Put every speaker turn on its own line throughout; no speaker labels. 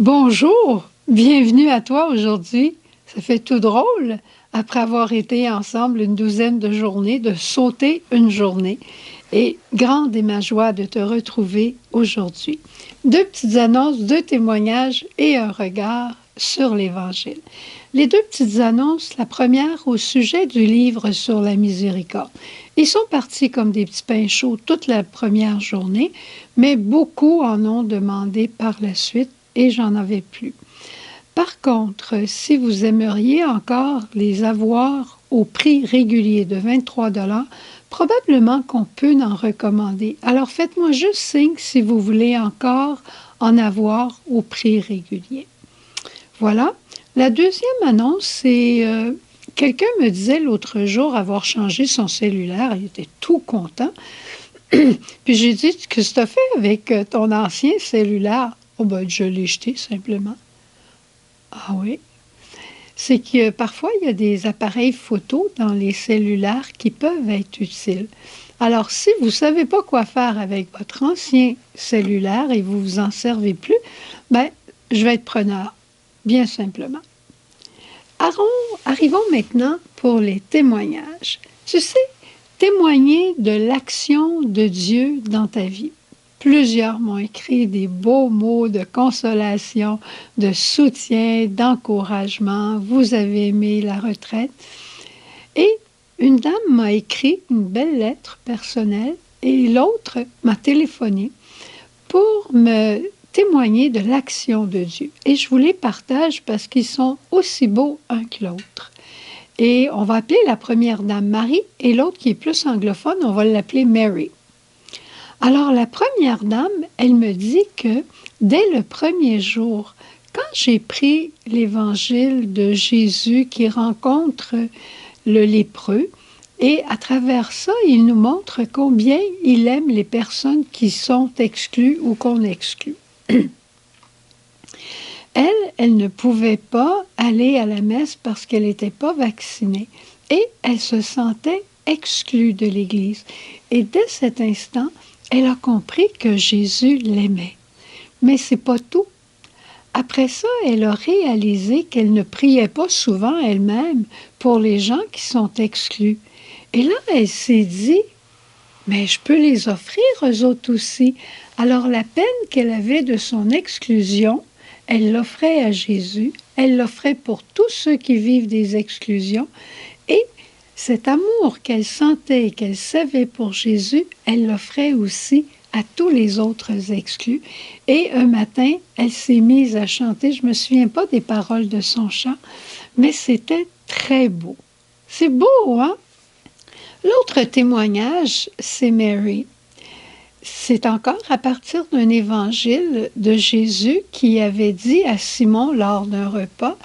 Bonjour, bienvenue à toi aujourd'hui. Ça fait tout drôle, après avoir été ensemble une douzaine de journées, de sauter une journée. Et grande est ma joie de te retrouver aujourd'hui. Deux petites annonces, deux témoignages et un regard sur l'Évangile. Les deux petites annonces, la première au sujet du livre sur la miséricorde. Ils sont partis comme des petits pains chauds toute la première journée, mais beaucoup en ont demandé par la suite et j'en avais plus. Par contre, si vous aimeriez encore les avoir au prix régulier de 23 probablement qu'on peut en recommander. Alors faites-moi juste signe si vous voulez encore en avoir au prix régulier. Voilà. La deuxième annonce, c'est quelqu'un me disait l'autre jour avoir changé son cellulaire. Il était tout content. Puis j'ai dit, qu'est-ce que tu as fait avec ton ancien cellulaire? Oh ben, je l'ai jeté simplement. Ah oui? C'est que parfois, il y a des appareils photo dans les cellulaires qui peuvent être utiles. Alors, si vous ne savez pas quoi faire avec votre ancien cellulaire et vous ne vous en servez plus, ben, je vais être preneur, bien simplement. Arrivons maintenant pour les témoignages. Tu sais, témoigner de l'action de Dieu dans ta vie. Plusieurs m'ont écrit des beaux mots de consolation, de soutien, d'encouragement. Vous avez aimé la retraite. Et une dame m'a écrit une belle lettre personnelle et l'autre m'a téléphoné pour me témoigner de l'action de Dieu. Et je vous les partage parce qu'ils sont aussi beaux un que l'autre. Et on va appeler la première dame Marie et l'autre qui est plus anglophone, on va l'appeler Mary. Alors, la première dame, elle me dit que dès le premier jour, quand j'ai pris l'évangile de Jésus qui rencontre le lépreux, et à travers ça, il nous montre combien il aime les personnes qui sont exclues ou qu'on exclut. Elle ne pouvait pas aller à la messe parce qu'elle n'était pas vaccinée et elle se sentait exclue de l'Église. Et dès cet instant, elle a compris que Jésus l'aimait. Mais c'est pas tout. Après ça, elle a réalisé qu'elle ne priait pas souvent elle-même pour les gens qui sont exclus. Et là, elle s'est dit, mais je peux les offrir eux autres aussi. Alors la peine qu'elle avait de son exclusion, elle l'offrait à Jésus, elle l'offrait pour tous ceux qui vivent des exclusions. Et cet amour qu'elle sentait et qu'elle savait pour Jésus, elle l'offrait aussi à tous les autres exclus. Et un matin, elle s'est mise à chanter. Je ne me souviens pas des paroles de son chant, mais c'était très beau. C'est beau, hein? L'autre témoignage, c'est Mary. C'est encore à partir d'un évangile de Jésus qui avait dit à Simon lors d'un repas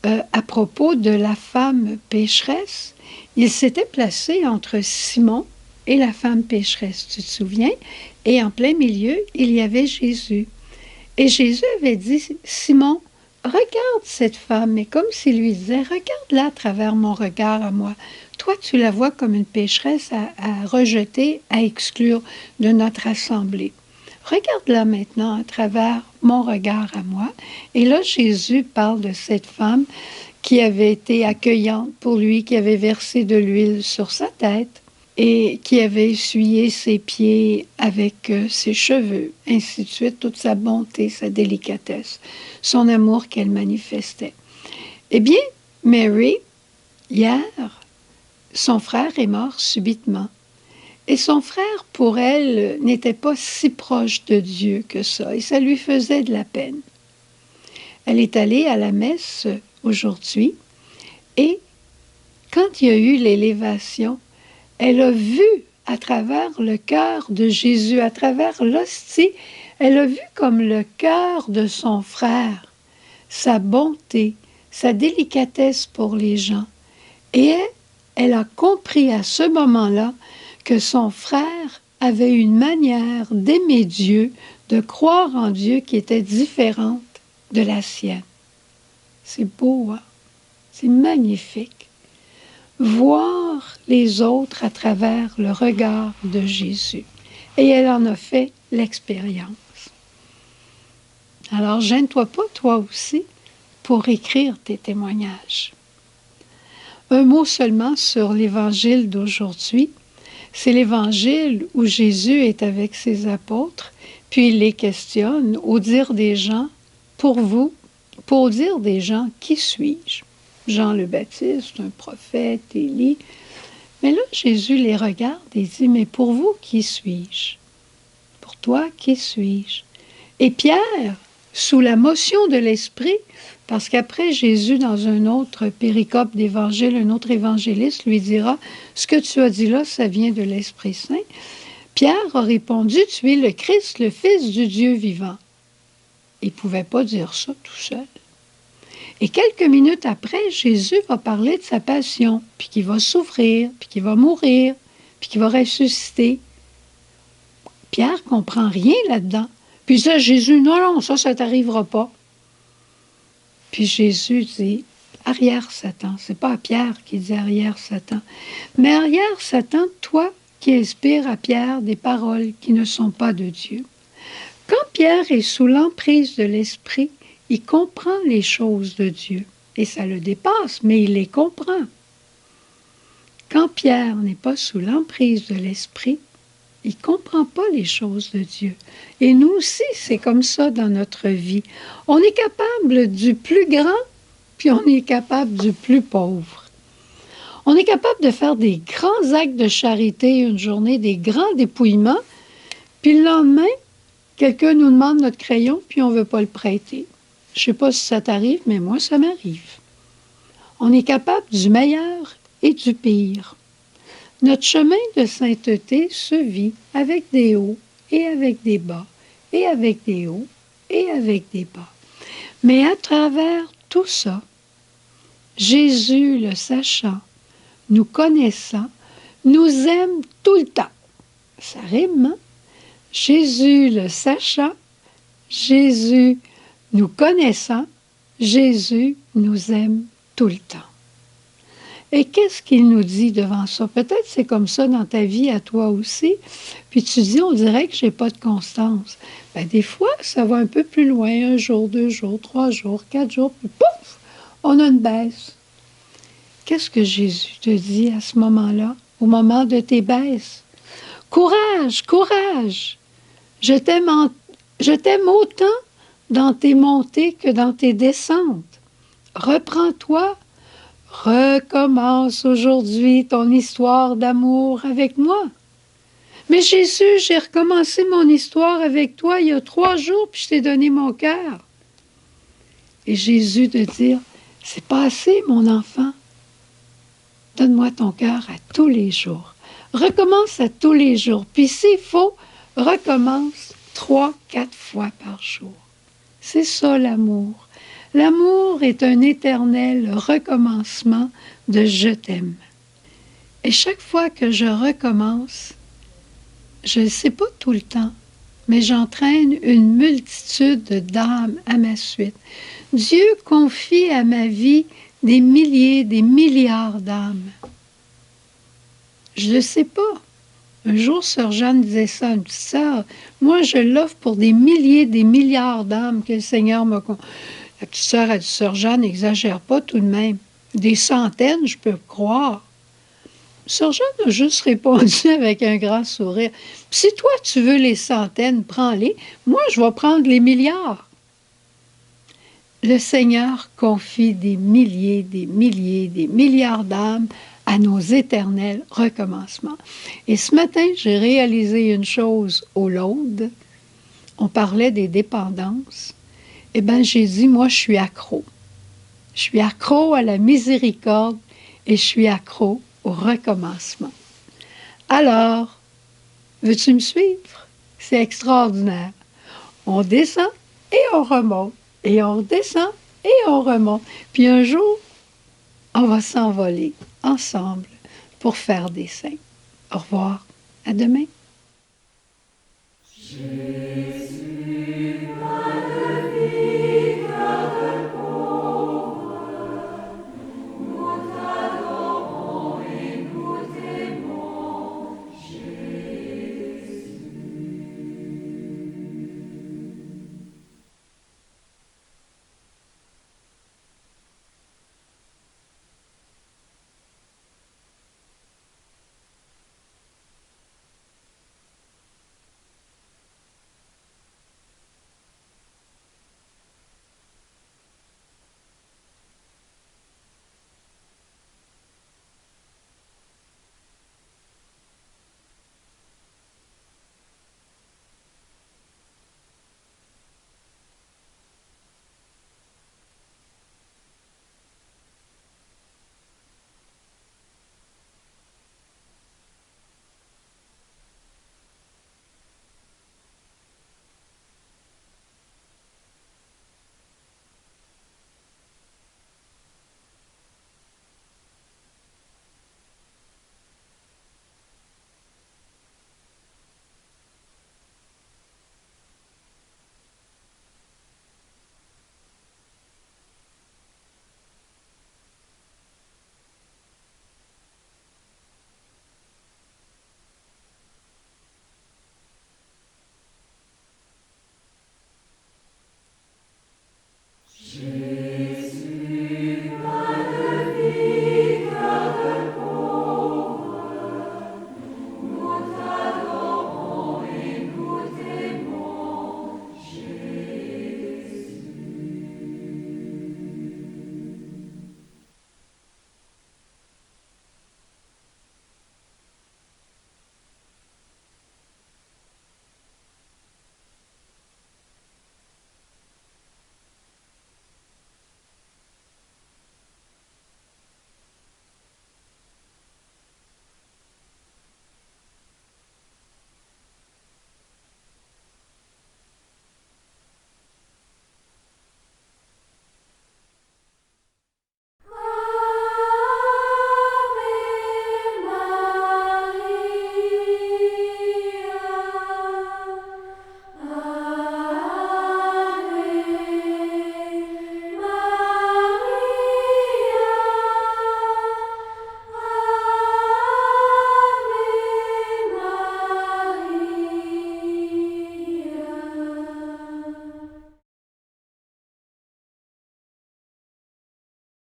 à propos de la femme pécheresse. Il s'était placé entre Simon et la femme pécheresse, tu te souviens? Et en plein milieu, il y avait Jésus. Et Jésus avait dit, Simon, regarde cette femme, mais comme s'il lui disait, regarde-la à travers mon regard à moi. Toi, tu la vois comme une pécheresse à rejeter, à exclure de notre assemblée. Regarde-la maintenant à travers mon regard à moi. Et là, Jésus parle de cette femme qui avait été accueillante pour lui, qui avait versé de l'huile sur sa tête et qui avait essuyé ses pieds avec ses cheveux, ainsi de suite, toute sa bonté, sa délicatesse, son amour qu'elle manifestait. Eh bien, Mary, hier, son frère est mort subitement. Et son frère, pour elle, n'était pas si proche de Dieu que ça, et ça lui faisait de la peine. Elle est allée à la messe aujourd'hui, et quand il y a eu l'élévation, elle a vu à travers le cœur de Jésus, à travers l'hostie, elle a vu comme le cœur de son frère, sa bonté, sa délicatesse pour les gens. Et elle a compris à ce moment-là que son frère avait une manière d'aimer Dieu, de croire en Dieu qui était différente de la sienne. C'est beau, hein? C'est magnifique. Voir les autres à travers le regard de Jésus. Et elle en a fait l'expérience. Alors, gêne-toi pas, toi aussi, pour écrire tes témoignages. Un mot seulement sur l'Évangile d'aujourd'hui. C'est l'Évangile où Jésus est avec ses apôtres, puis il les questionne au dire des gens, pour dire des gens, qui suis-je? Jean le Baptiste, un prophète, Élie. Mais là, Jésus les regarde et dit, mais pour vous, qui suis-je? Pour toi, qui suis-je? Et Pierre, sous la motion de l'Esprit, parce qu'après Jésus, dans un autre péricope d'évangile, un autre évangéliste lui dira, ce que tu as dit là, ça vient de l'Esprit Saint. Pierre a répondu, tu es le Christ, le Fils du Dieu vivant. Il ne pouvait pas dire ça tout seul. Et quelques minutes après, Jésus va parler de sa passion, puis qu'il va souffrir, puis qu'il va mourir, puis qu'il va ressusciter. Pierre ne comprend rien là-dedans. Puis ça, Jésus, non, ça t'arrivera pas. Puis Jésus dit, arrière Satan. C'est pas à Pierre qui dit arrière Satan. Mais arrière Satan, toi qui inspires à Pierre des paroles qui ne sont pas de Dieu. Quand Pierre est sous l'emprise de l'Esprit, il comprend les choses de Dieu. Et ça le dépasse, mais il les comprend. Quand Pierre n'est pas sous l'emprise de l'Esprit, il ne comprend pas les choses de Dieu. Et nous aussi, c'est comme ça dans notre vie. On est capable du plus grand, puis on est capable du plus pauvre. On est capable de faire des grands actes de charité une journée, des grands dépouillements, puis le lendemain, quelqu'un nous demande notre crayon, puis on ne veut pas le prêter. Je ne sais pas si ça t'arrive, mais moi, ça m'arrive. On est capable du meilleur et du pire. Notre chemin de sainteté se vit avec des hauts et avec des bas, et avec des hauts et avec des bas. Mais à travers tout ça, Jésus, le sachant, nous connaissant, nous aime tout le temps. Ça rime, hein? Jésus, le sachant, Jésus, nous connaissant, Jésus nous aime tout le temps. Et qu'est-ce qu'il nous dit devant ça? Peut-être c'est comme ça dans ta vie à toi aussi. Puis tu dis, on dirait que je n'ai pas de constance. Bien, des fois, ça va un peu plus loin, 1 jour, 2 jours, 3 jours, 4 jours, puis pouf, on a une baisse. Qu'est-ce que Jésus te dit à ce moment-là, au moment de tes baisses? Courage, courage! Je t'aime autant dans tes montées que dans tes descentes. Reprends-toi. Recommence aujourd'hui ton histoire d'amour avec moi. Mais Jésus, j'ai recommencé mon histoire avec toi il y a 3 jours, puis je t'ai donné mon cœur. Et Jésus de dire, c'est pas assez, mon enfant. Donne-moi ton cœur à tous les jours. Recommence à tous les jours. Puis s'il faut, recommence 3, 4 fois par jour. C'est ça l'amour. L'amour est un éternel recommencement de « je t'aime ». Et chaque fois que je recommence, je ne sais pas tout le temps, mais j'entraîne une multitude d'âmes à ma suite. Dieu confie à ma vie des milliers, des milliards d'âmes. Je ne le sais pas. Un jour, Sœur Jeanne disait ça à une petite sœur. Moi, je l'offre pour des milliers, des milliards d'âmes que le Seigneur m'a confiées. La petite sœur a dit, Sœur Jeanne, n'exagère pas tout de même. Des centaines, je peux croire. Sœur Jeanne a juste répondu avec un grand sourire. Si toi, tu veux les centaines, prends-les. Moi, je vais prendre les milliards. Le Seigneur confie des milliers, des milliers, des milliards d'âmes à nos éternels recommencements. Et ce matin, j'ai réalisé une chose au Laude. On parlait des dépendances. Eh bien, j'ai dit, moi, je suis accro. Je suis accro à la miséricorde et je suis accro au recommencement. Alors, veux-tu me suivre? C'est extraordinaire. On descend et on remonte. Et on descend et on remonte. Puis un jour, on va s'envoler ensemble pour faire des saints. Au revoir. À demain. Jésus.